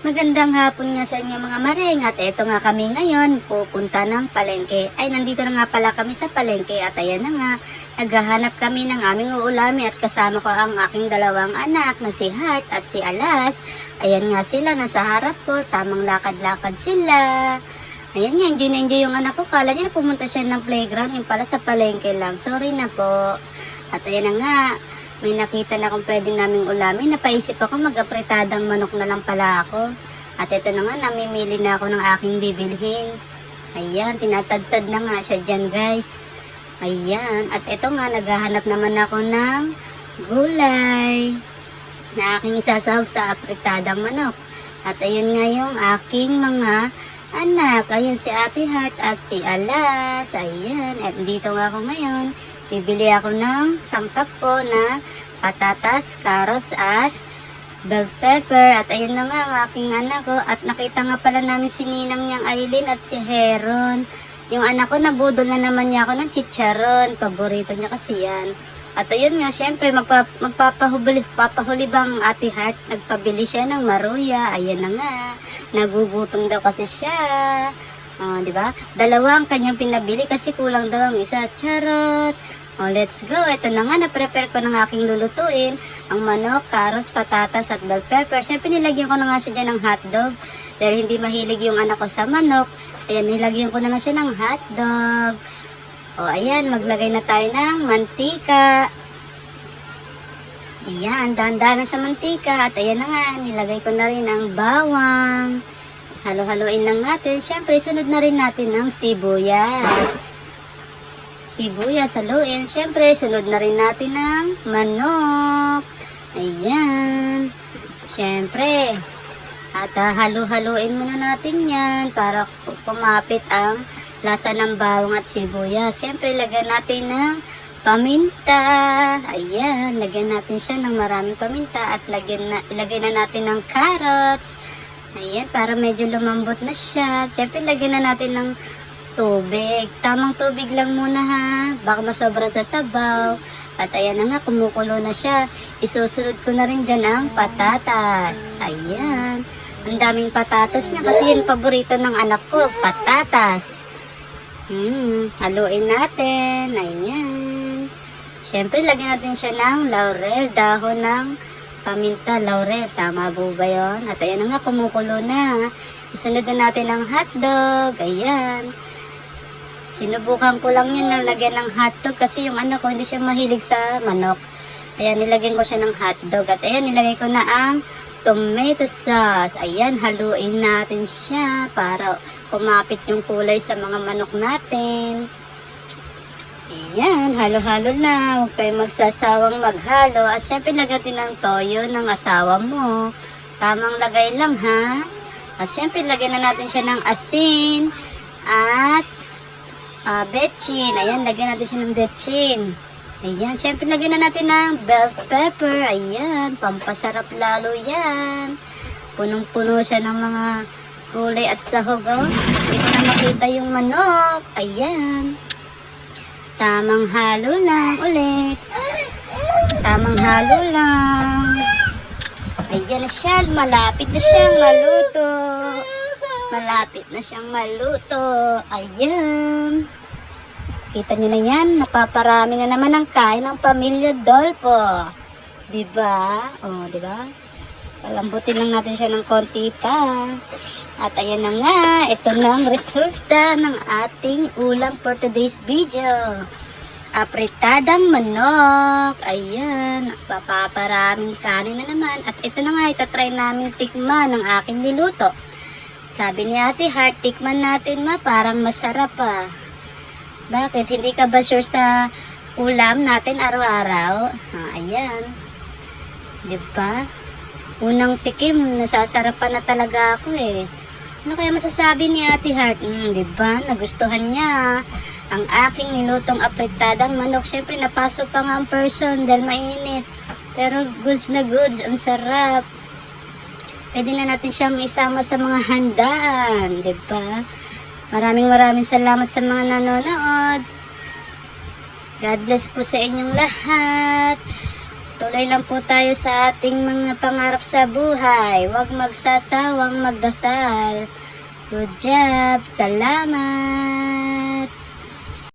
Magandang hapon nga sa inyo mga maring at eto nga kami ngayon pupunta ng palengke. Ay nandito na nga pala kami sa palengke at ayan na nga naghahanap kami ng aming uulami at kasama ko ang aking dalawang anak na si Heart at si Alas. Ayan nga sila nasa harap ko, tamang lakad-lakad sila. Ayan nga, enjoy na enjoy yung anak ko. Kala niya na pumunta siya ng playground, yung pala sa palengke lang. Sorry na po. At ayan na nga, may nakita na kung pwede naming ulamin. Napaisip ako mag-apretadang manok na lang pala ako. At ito na nga, namimili na ako ng aking bibilhin. Ayan, tinatadtad na nga siya dyan guys. Ayan, at ito nga, naghahanap naman ako ng gulay na aking isasahog sa apretadang manok. At ayan nga yung aking mga anak. Ayan si Ate Heart at si Alas. Ayan, at dito nga ako ngayon. Bibili ako ng sangkap ko na patatas, carrots at bell pepper. At ayun na nga ang aking anak ko. At nakita nga pala namin si Ninang niyang Aileen at si Heron. Yung anak ko nabudol na naman niya ako ng chicharon. Paborito niya kasi yan. At ayun nga, syempre magpapahuli bang Ate Heart. Nagpabili siya ng maruya. Ayan na nga. Nagugutom daw kasi siya. Di ba? Dalawa ang kanyang pinabili kasi kulang daw ang isa. Charot! Let's go. Ito na nga, na-prepare ko ng aking lulutuin. Ang manok, carrots, patatas at bell pepper. Siyempre, nilagyan ko na nga siya dyan ng hotdog. Dahil hindi mahilig yung anak ko sa manok. Ayan, nilagyan ko na nga siya ng hotdog. Ayan, maglagay na tayo ng mantika. Ayan, dahan-dahan sa mantika. At ayan na nga, nilagay ko na rin ang bawang. Halo-haloin lang natin. Siyempre, sunod na rin natin ng sibuyas. Sibuyas, haluin. Siyempre, sunod na rin natin ng manok. Ayan. Siyempre. At halu-haluin muna natin yan para pumapit ang lasa ng bawang at sibuyas. Siyempre, lagyan natin ng paminta. Ayan. Lagyan natin siya ng maraming paminta at ilagay na natin ng carrots. Ayan, para medyo lumambot na siya. Siyempre, lagyan na natin ng tubig. Tamang tubig lang muna ha. Baka masobra sa sabaw. At ayan na nga, kumukulo na siya. Isusunod ko na rin dyan ang patatas. Ayan. Ang daming patatas niya kasi yun paborito ng anak ko. Patatas. Haluin natin. Ayan. Siyempre, lagyan natin siya ng laurel. Dahon ng paminta, laurel. Tama po ba yun? At ayan na nga, kumukulo na. Isunod na natin ang hotdog. Ayan. Sinubukan ko lang yun na lagyan ng hotdog kasi yung anak ko hindi siya mahilig sa manok. Ayan, nilagyan ko siya ng hotdog. At ayan, nilagay ko na ang tomato sauce. Ayan, haluin natin siya para kumapit yung kulay sa mga manok natin. Ayan, halo-halo na. Huwag kayong magsasawang maghalo. At syempre, lagatin ng toyo ng asawa mo. Tamang lagay lang ha. At syempre, lagyan na natin siya ng asin at betchin. Ayan, lagyan natin siya ng betchin. Ayan, syempre lagyan na natin ng bell pepper. Ayan, pampasarap lalo yan. Punong-puno siya ng mga gulay at sahog. Hindi ko na makita yung manok. Ayan. Tamang halo lang ulit. Tamang halo lang. Ayan na siya. Malapit na siyang maluto. Malapit na siyang maluto. Ayan. Kita nyo na yan. Napaparami na naman ang kain ng pamilya Dolpo. Diba? Diba? Palambutin lang natin siya ng konti pa. At ayan na nga. Ito na ang resulta ng ating ulam for today's video. Apretadang manok. Ayan. Papaparaming kanin na naman. At ito na nga. Itatry namin tikman ng aking niluto. Sabi ni Ate Heart, tikman natin parang masarap pa. Bakit? Hindi ka ba sure sa ulam natin araw-araw? Ayan. Diba? Unang tikim, nasasarapan na talaga ako eh. Ano kaya masasabi ni Ate Heart? Diba? Nagustuhan niya ang aking nilutong apretadang manok. Siyempre, napasok pa nga ang person dahil mainit. Pero goods na goods, ang sarap. Pwede na natin siyang isama sa mga handaan, di ba? Maraming salamat sa mga nanonood. God bless po sa inyong lahat. Ito Tuloy lang po tayo sa ating mga pangarap sa buhay. Huwag magsasawang magdasal. Good job. Salamat.